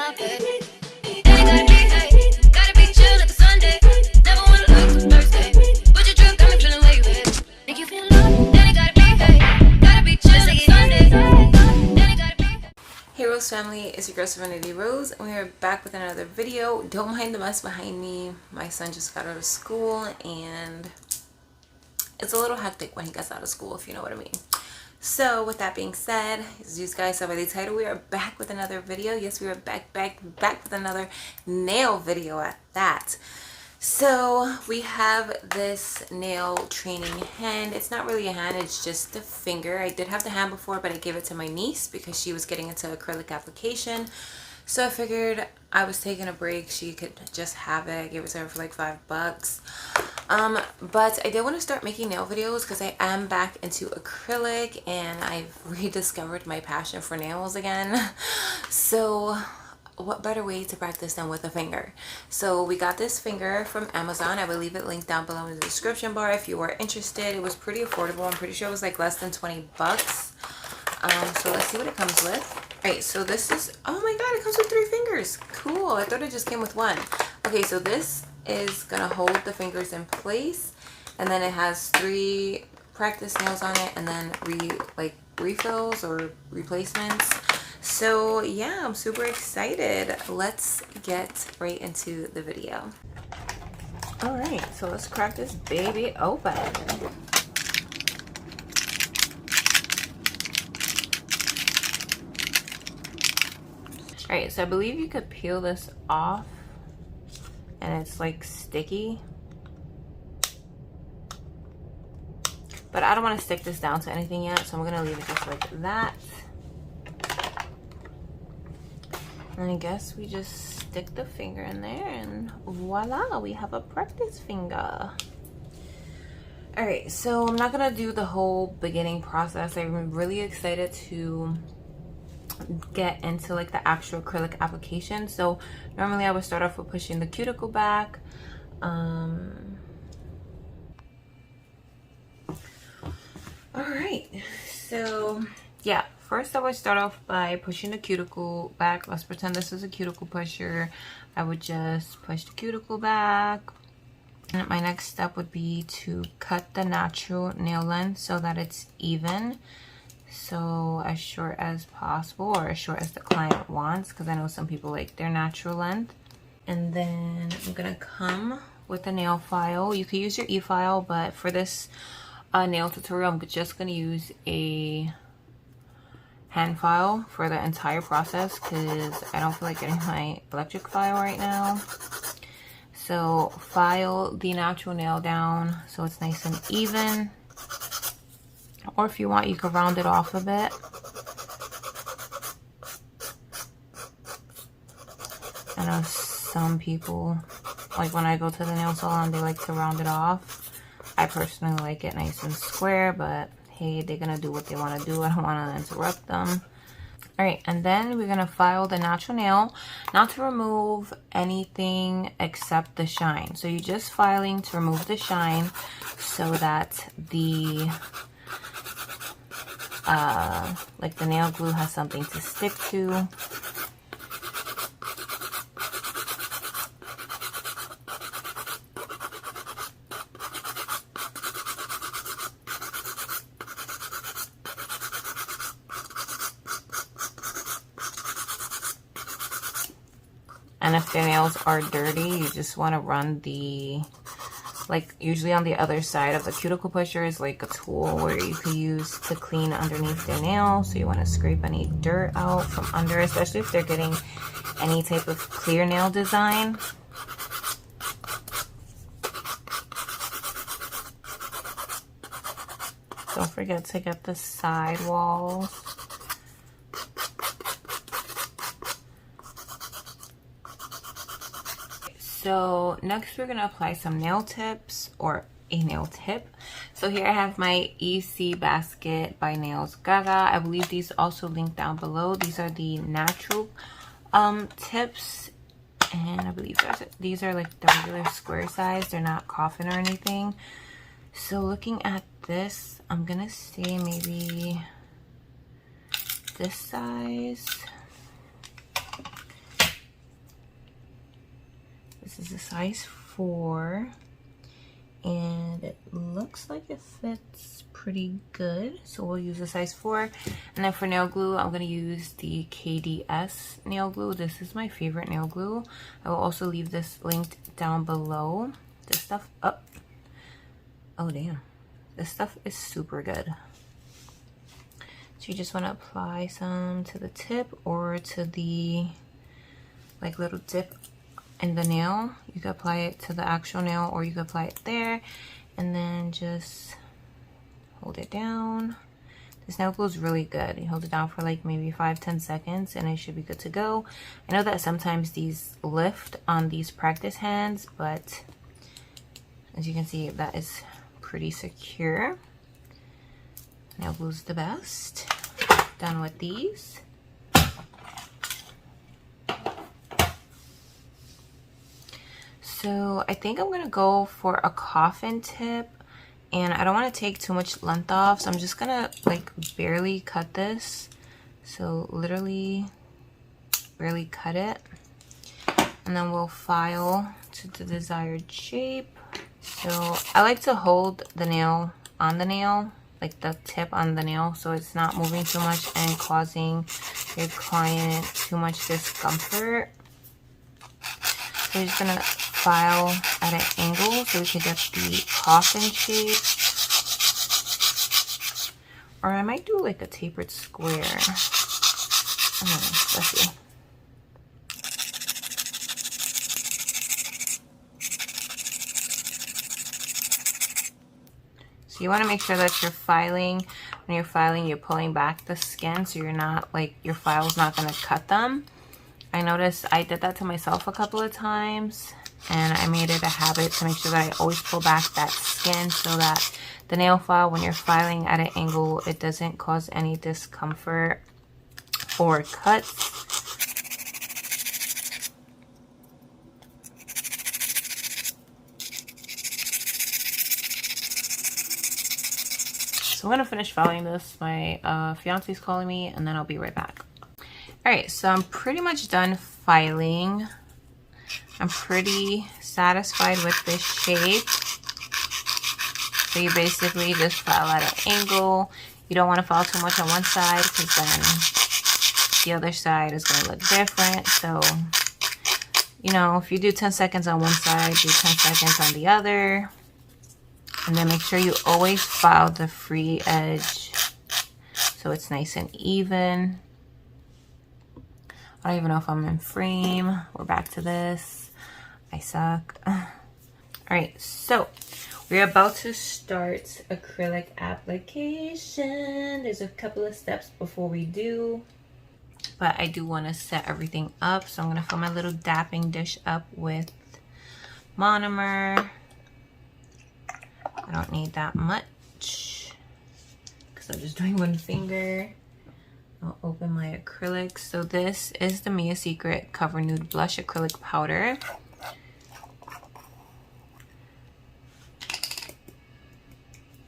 my bed. Ain't gotta be, hey, gotta be chill like a Sunday. Never wanna look Thursday. Put your drink, got me feeling where you at. Make you feel love. Then it gotta be, hey, gotta be chill like a Sunday. Then it gotta be. Hey Rose family, it's your girl Serenity Rose, and we are back with another video. Don't mind the mess behind me. My son just got out of school, and it's a little hectic when he gets out of school, if you know what I mean. So with that being said, as you guys saw by the title, we are back with another video. Yes, we are back with another nail video at that. So we have this nail training hand. It's not really a hand, it's just the finger. I did have the hand before, but I gave it to my niece because she was getting into acrylic application. So I figured I was taking a break, she could just have it. I gave it to her for like $5. But I did want to start making nail videos because I am back into acrylic and I've rediscovered my passion for nails again. So what better way to practice than with a finger? So we got this finger from Amazon. I will leave it linked down below in the description bar if you are interested. It was pretty affordable. I'm pretty sure it was like less than 20 bucks. So let's see what it comes with. Alright, so this is, oh my god, it comes with 3 fingers. Cool. I thought it just came with 1. Okay, so this is gonna hold the fingers in place, and then it has 3 practice nails on it, and then refills or replacements. So yeah, I'm super excited. Let's get right into the video. All right, so let's crack this baby open. All right, so I believe you could peel this off and it's like sticky, but I don't want to stick this down to anything yet, so I'm gonna leave it just like that. And I guess we just stick the finger in there and voila, we have a practice finger. All right, so I'm not gonna do the whole beginning process. I'm really excited to get into like the actual acrylic application. So normally I would start off with pushing the cuticle back. All right, so yeah, first I would start off by pushing the cuticle back. Let's pretend this is a cuticle pusher. I would just push the cuticle back. And my next step would be to cut the natural nail length so that it's even. So as short as possible, or as short as the client wants, because I know some people like their natural length. And then I'm gonna come with a nail file. You could use your e-file, but for this nail tutorial, I'm just gonna use a hand file for the entire process because I don't feel like getting my electric file right now. So file the natural nail down so it's nice and even. Or if you want, you could round it off a bit. I know some people, like when I go to the nail salon, they like to round it off. I personally like it nice and square, but hey, they're gonna do what they want to do. I don't want to interrupt them. All right, and then we're gonna file the natural nail, not to remove anything except the shine. So you're just filing to remove the shine so that the like the nail glue has something to stick to. And if the nails are dirty, you just want to run the, like usually on the other side of the cuticle pusher is like a tool where you could use to clean underneath their nail. So you want to scrape any dirt out from under, especially if they're getting any type of clear nail design. Don't forget to get the side walls. So next we're gonna apply some nail tips, or a nail tip. So here I have my EC Basket by Nails Gaga. I believe these also linked down below. These are the natural tips, and I believe these are like the regular square size. They're not coffin or anything. So looking at this, I'm gonna say maybe this size. This is a size 4. And it looks like it fits pretty good, so we'll use a size 4. And then for nail glue, I'm going to use the KDS nail glue. This is my favorite nail glue. I will also leave this linked down below. This stuff up. Oh damn, this stuff is super good. So you just want to apply some to the tip or to the like little dip in the nail. You can apply it to the actual nail or you can apply it there, and then just hold it down. This nail glue is really good. You hold it down for like maybe 5-10 seconds and it should be good to go. I know that sometimes these lift on these practice hands, but as you can see, that is pretty secure. Nail glue is the best. Done with these. So I think I'm gonna go for a coffin tip, and I don't want to take too much length off, so I'm just gonna like barely cut this. So literally barely cut it, and then we'll file to the desired shape. So I like to hold the nail on the nail, like the tip on the nail, so it's not moving too much and causing your client too much discomfort. So we're just gonna file at an angle so we can get the coffin shape. Or I might do like a tapered square. Let's see. So you want to make sure that you're filing. When you're filing, you're pulling back the skin so you're not like your file's not going to cut them. I noticed I did that to myself a couple of times, and I made it a habit to make sure that I always pull back that skin so that the nail file, when you're filing at an angle, it doesn't cause any discomfort or cuts. So I'm gonna finish filing this. My fiance's calling me, and then I'll be right back. All right, so I'm pretty much done filing. I'm pretty satisfied with this shape. So you basically just file at an angle. You don't want to file too much on one side because then the other side is going to look different. So, you know, if you do 10 seconds on one side, do 10 seconds on the other. And then make sure you always file the free edge so it's nice and even. I don't even know if I'm in frame. We're back to this. I suck. All right, so we're about to start acrylic application. There's a couple of steps before we do, but I do want to set everything up. So I'm going to fill my little dapping dish up with monomer. I don't need that much because I'm just doing one finger. I'll open my acrylics. So this is the Mia Secret Cover Nude Blush Acrylic Powder.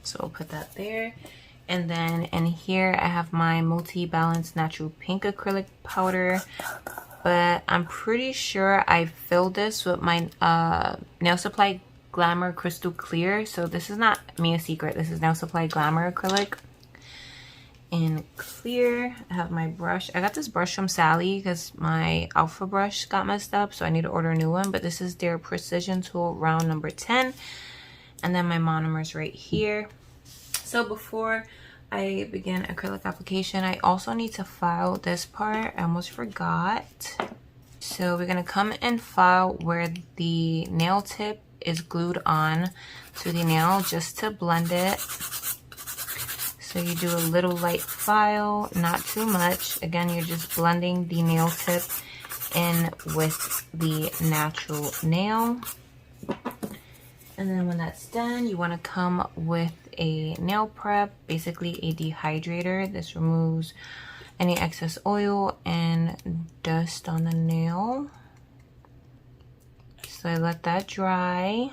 So I'll put that there. And then in here I have my Multi-Balance Natural Pink Acrylic Powder. But I'm pretty sure I filled this with my Nail Supply Glamour Crystal Clear. So this is not Mia Secret. This is Nail Supply Glamour Acrylic in clear. I have my brush. I got this brush from Sally because my alpha brush got messed up, so I need to order a new one. But this is their Precision Tool round number 10. And then my monomers right here. So before I begin acrylic application, I also need to file this part. I almost forgot. So we're going to come and file where the nail tip is glued on to the nail just to blend it. So you do a little light file, not too much. Again, you're just blending the nail tip in with the natural nail. And then when that's done, you want to come with a nail prep, basically a dehydrator. This removes any excess oil and dust on the nail. So I let that dry.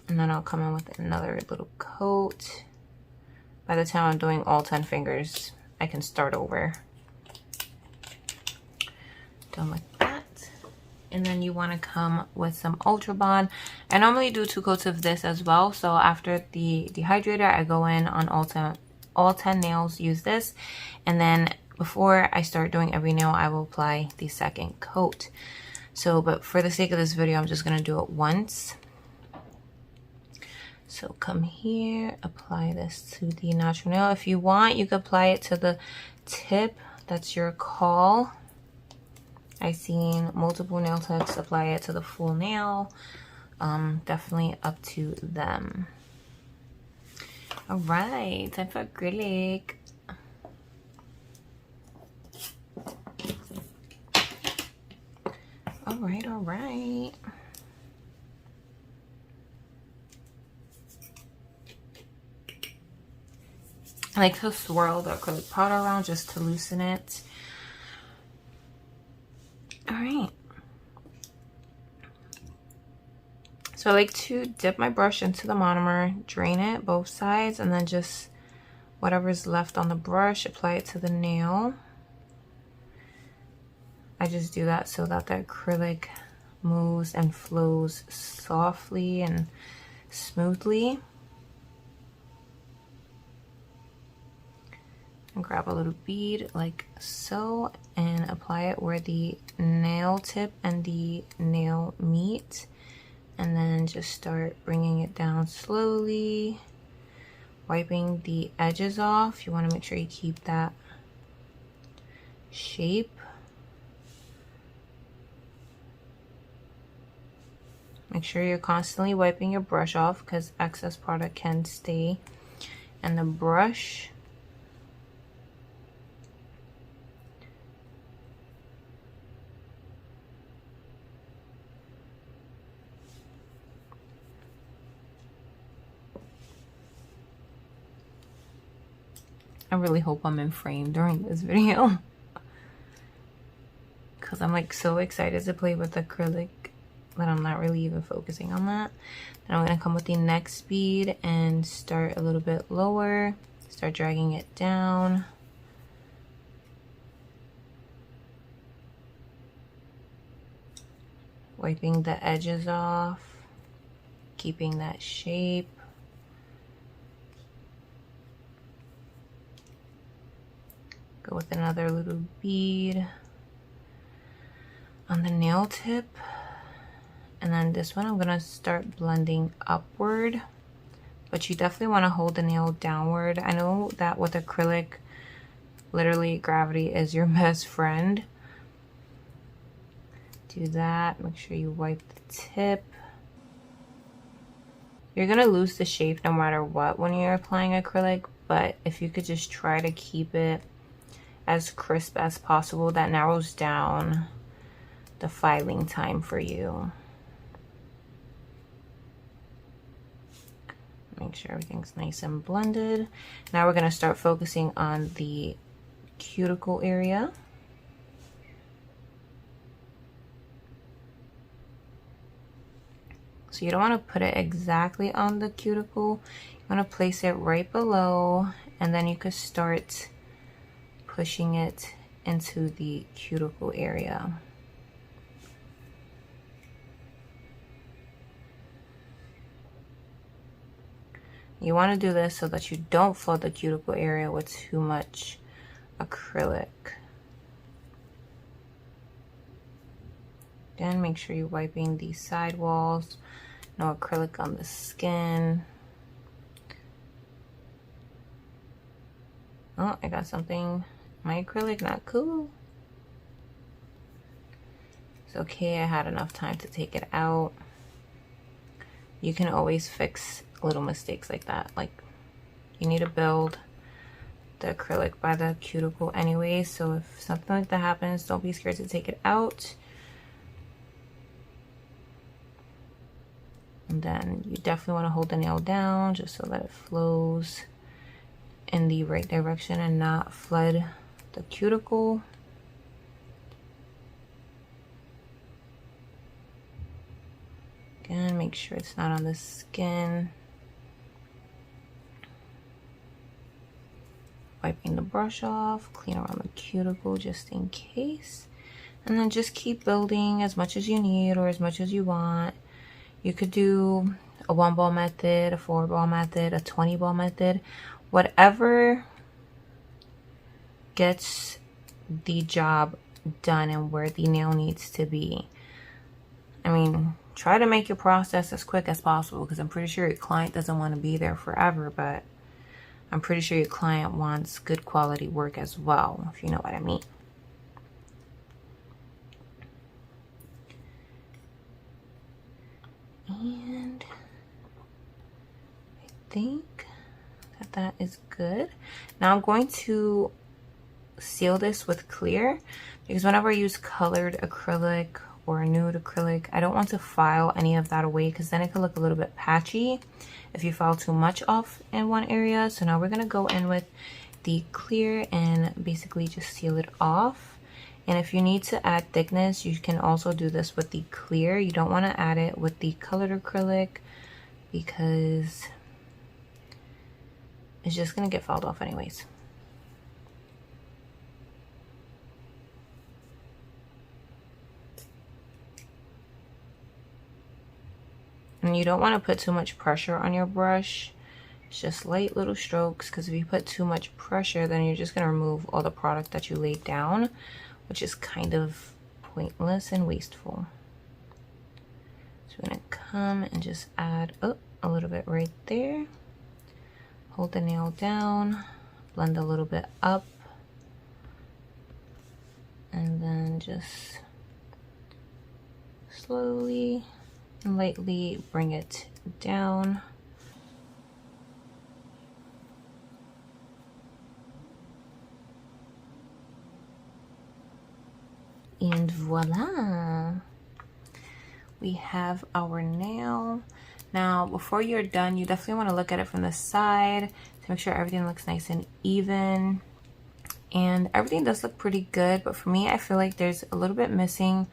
And then I'll come in with another little coat. By the time I'm doing all 10 fingers, I can start over. Done on like that. And then you want to come with some Ultra Bond. I normally do 2 coats of this as well. So after the dehydrator, I go in on all 10 nails, use this. And then before I start doing every nail, I will apply the second coat. So, but for the sake of this video, I'm just going to do it once. So come here, apply this to the natural nail. If you want, you could apply it to the tip. That's your call. I've seen multiple nail techs apply it to the full nail. Definitely up to them. All right, time for acrylic. All right, all right. I like to swirl the acrylic powder around just to loosen it. All right. So I like to dip my brush into the monomer, drain it both sides, and then just whatever's left on the brush, apply it to the nail. I just do that so that the acrylic moves and flows softly and smoothly. And grab a little bead like so and apply it where the nail tip and the nail meet. And then just start bringing it down slowly, wiping the edges off. You want to make sure you keep that shape. Make sure you're constantly wiping your brush off because excess product can stay in the brush. I really hope I'm in frame during this video because I'm like so excited to play with acrylic, but I'm not really even focusing on that. Then I'm going to come with the next bead and start a little bit lower, start dragging it down. Wiping the edges off, keeping that shape. Go with another little bead on the nail tip. And then this one I'm gonna start blending upward, but you definitely wanna hold the nail downward. I know that with acrylic, literally gravity is your best friend. Do that, make sure you wipe the tip. You're gonna lose the shape no matter what when you're applying acrylic, but if you could just try to keep it as crisp as possible, that narrows down the filing time for you. Make sure everything's nice and blended. Now we're going to start focusing on the cuticle area. So you don't want to put it exactly on the cuticle. You want to place it right below, and then you could start pushing it into the cuticle area. You want to do this so that you don't flood the cuticle area with too much acrylic. Again, make sure you're wiping these side walls. No acrylic on the skin. Oh, I got something. My acrylic not cool. It's okay, I had enough time to take it out. You can always fix little mistakes like that. Like, you need to build the acrylic by the cuticle anyway, so if something like that happens, don't be scared to take it out. And then you definitely want to hold the nail down just so that it flows in the right direction and not flood the cuticle. Again, make sure it's not on the skin. Wiping the brush off, clean around the cuticle just in case. And then just keep building as much as you need or as much as you want. You could do a 1-ball method, a 4-ball method, a 20-ball method, whatever gets the job done and where the nail needs to be. I mean, try to make your process as quick as possible, because I'm pretty sure your client doesn't want to be there forever, but I'm pretty sure your client wants good quality work as well, if you know what I mean. And I think that is good. Now I'm going to seal this with clear, because whenever I use colored acrylic or a nude acrylic, I don't want to file any of that away, because then it could look a little bit patchy if you file too much off in one area. So now we're going to go in with the clear and basically just seal it off. And if you need to add thickness, you can also do this with the clear. You don't want to add it with the colored acrylic, because it's just going to get filed off anyways. And you don't want to put too much pressure on your brush. It's just light little strokes, because if you put too much pressure, then you're just going to remove all the product that you laid down, which is kind of pointless and wasteful. So we're going to come and just add a little bit right there. Hold the nail down, blend a little bit up, and then just slowly and lightly bring it down. And voila, we have our nail. Now, before you're done, you definitely want to look at it from the side to make sure everything looks nice and even. And everything does look pretty good, but for me, I feel like there's a little bit missing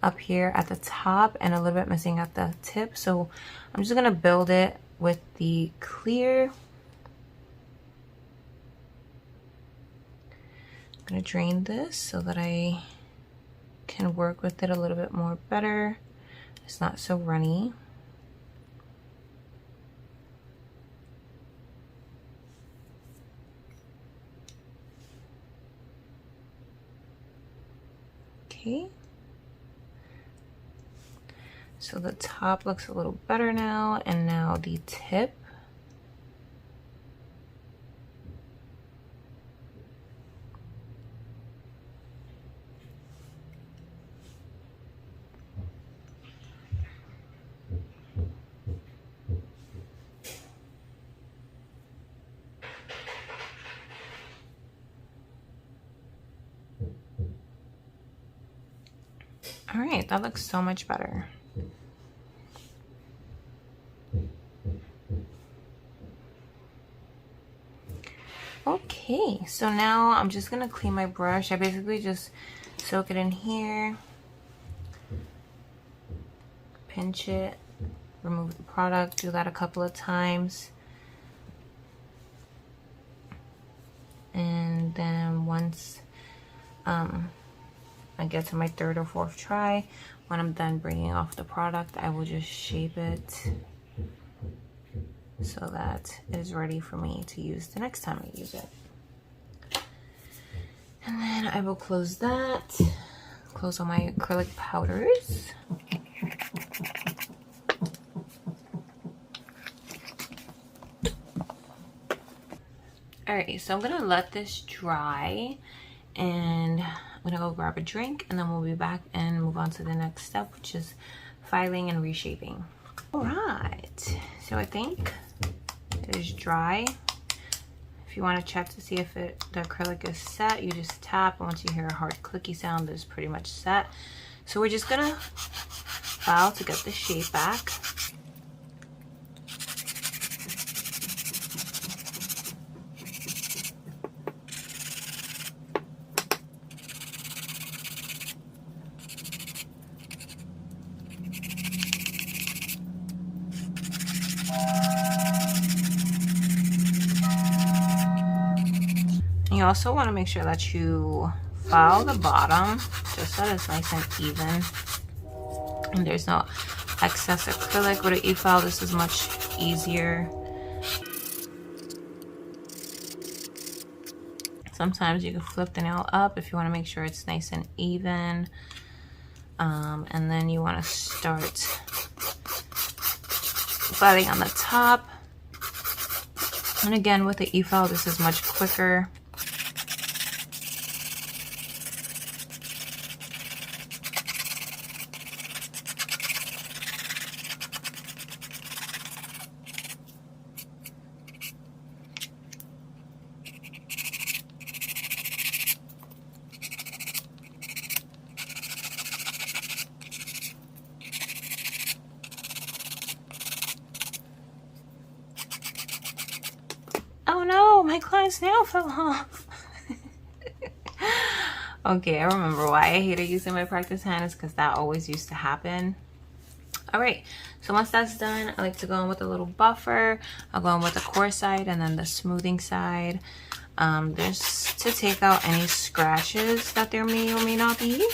up here at the top and a little bit missing at the tip. So I'm just gonna build it with the clear. I'm gonna drain this so that I can work with it a little bit more better. It's not so runny. Okay. So the top looks a little better now, and now the tip. All right, that looks so much better. Okay, so now I'm just gonna clean my brush. I basically just soak it in here, pinch it, remove the product, do that a couple of times. And then once I get to my 3rd or 4th try, when I'm done bringing off the product, I will just shape it so that it is ready for me to use the next time I use it. And then I will close that, close all my acrylic powders. Alright, so I'm gonna let this dry, and I'm gonna go grab a drink, and then we'll be back and move on to the next step, which is filing and reshaping. All right, so I think it is dry. If you want to check to see if the acrylic is set, you just tap, and once you hear a hard clicky sound, it's pretty much set. So we're just gonna file to get the shape back. You also want to make sure that you file the bottom just so that it's nice and even. And there's no excess acrylic. With an e-file, this is much easier. Sometimes you can flip the nail up if you want to make sure it's nice and even. And then you want to start budding on the top. And again, with the e-file, this is much quicker. Oh no, my client's nail fell off. Okay, I remember why I hated using my practice hands, because that always used to happen. All right, so once that's done, I like to go in with a little buffer. I'll go in with the coarse side and then the smoothing side. There's to take out any scratches that there may or may not be,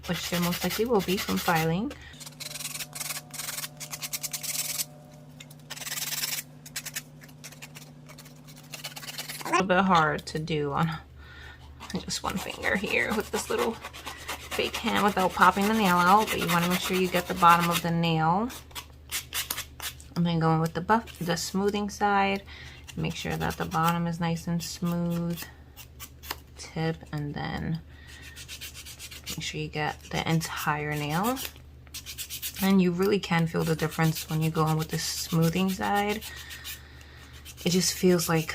which there most likely will be from filing. A little bit hard to do on just one finger here with this little fake hand without popping the nail out, but you want to make sure you get the bottom of the nail. And then going with the smoothing side, make sure that the bottom is nice and smooth. Tip, and then make sure you get the entire nail. And you really can feel the difference when you go in with the smoothing side. It just feels like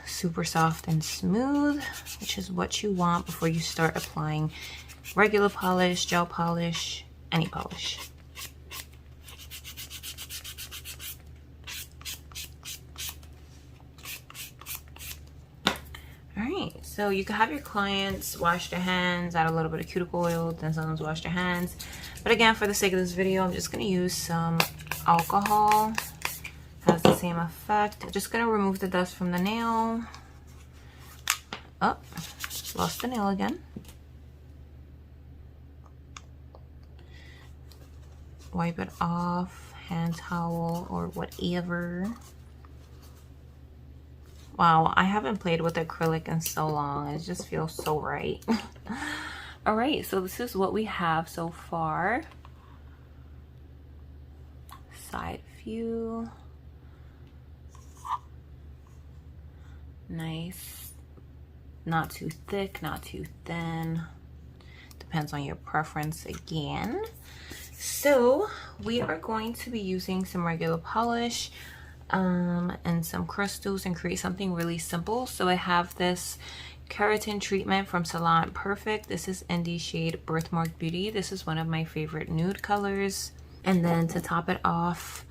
super soft and smooth, which is what you want before you start applying regular polish, gel polish, any polish. Alright, so you can have your clients wash their hands, add a little bit of cuticle oil, then sometimes wash their hands. But again, for the sake of this video, I'm just going to use some alcohol. Has the same effect. I'm just going to remove the dust from the nail. Oh, lost the nail again. Wipe it off, hand towel or whatever. Wow, I haven't played with acrylic in so long. It just feels so right. All right, so this is what we have so far. Side view. Nice. Not too thick, not too thin. Depends on your preference again. So we are going to be using some regular polish and some crystals and create something really simple. So I have this keratin treatment from Salon Perfect. This is in the shade Birthmark Beauty. This is one of my favorite nude colors. And then to top it off,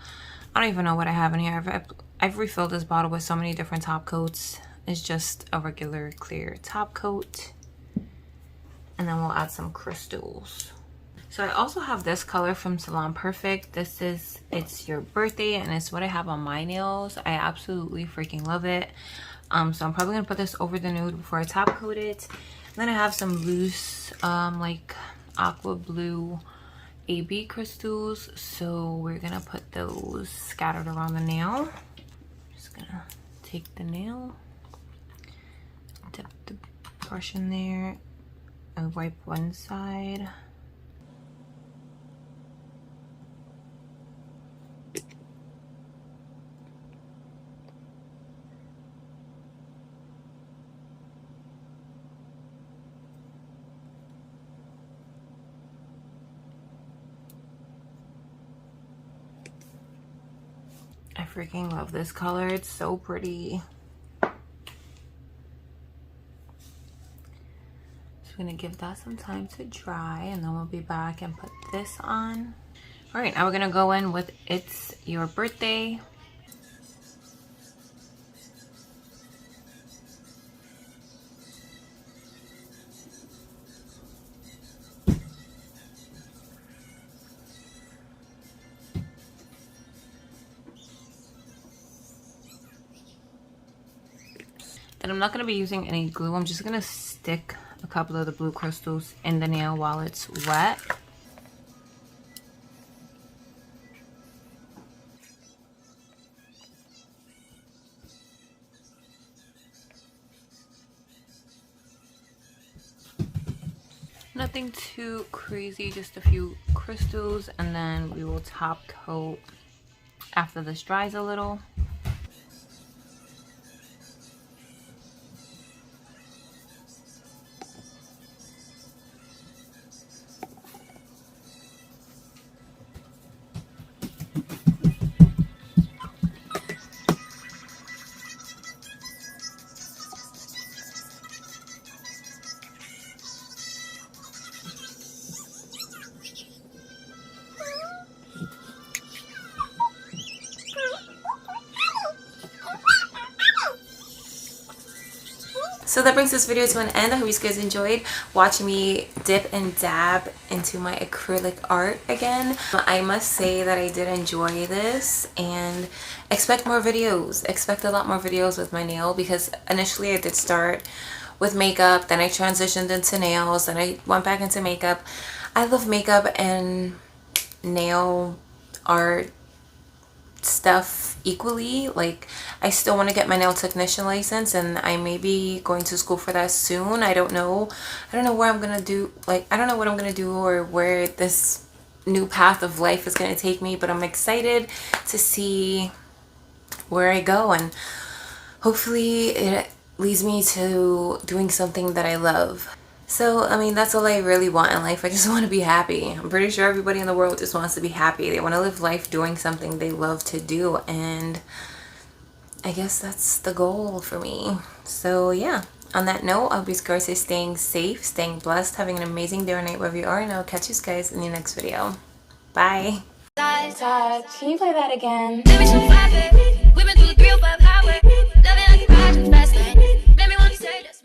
I don't even know what I have in here. I've refilled this bottle with so many different top coats. It's just a regular clear top coat. And then we'll add some crystals. So I also have this color from Salon Perfect. This is It's Your Birthday, and it's what I have on my nails. I absolutely freaking love it. So I'm probably gonna put this over the nude before I top coat it. And then I have some loose like aqua blue AB crystals. So we're gonna put those scattered around the nail. Just gonna take the nail, dip the brush in there, and wipe one side. I freaking love this color. It's so pretty. Just gonna give that some time to dry, and then we'll be back and put this on. All right, now we're gonna go in with It's Your Birthday. And I'm not going to be using any glue. I'm just going to stick a couple of the blue crystals in the nail while it's wet. Nothing too crazy, just a few crystals, and then we will top coat after this dries a little. So that brings this video to an end. I hope you guys enjoyed watching me dip and dab into my acrylic art again. I must say that I did enjoy this, and expect more videos. Expect a lot more videos with my nail, because initially I did start with makeup, then I transitioned into nails, then I went back into makeup. I love makeup and nail art stuff equally. Like, I still want to get my nail technician license, and I may be going to school for that soon. I don't know where I'm gonna do, like, I don't know what I'm gonna do or where this new path of life is gonna take me, but I'm excited to see where I go, and hopefully it leads me to doing something that I love. So, I mean, that's all I really want in life. I just want to be happy. I'm pretty sure everybody in the world just wants to be happy. They want to live life doing something they love to do, and I guess that's the goal for me. So, yeah. On that note, I hope you guys are staying safe, staying blessed, having an amazing day or night wherever you are, and I'll catch you guys in the next video. Bye. Can you play that again? Give me some vibe, baby.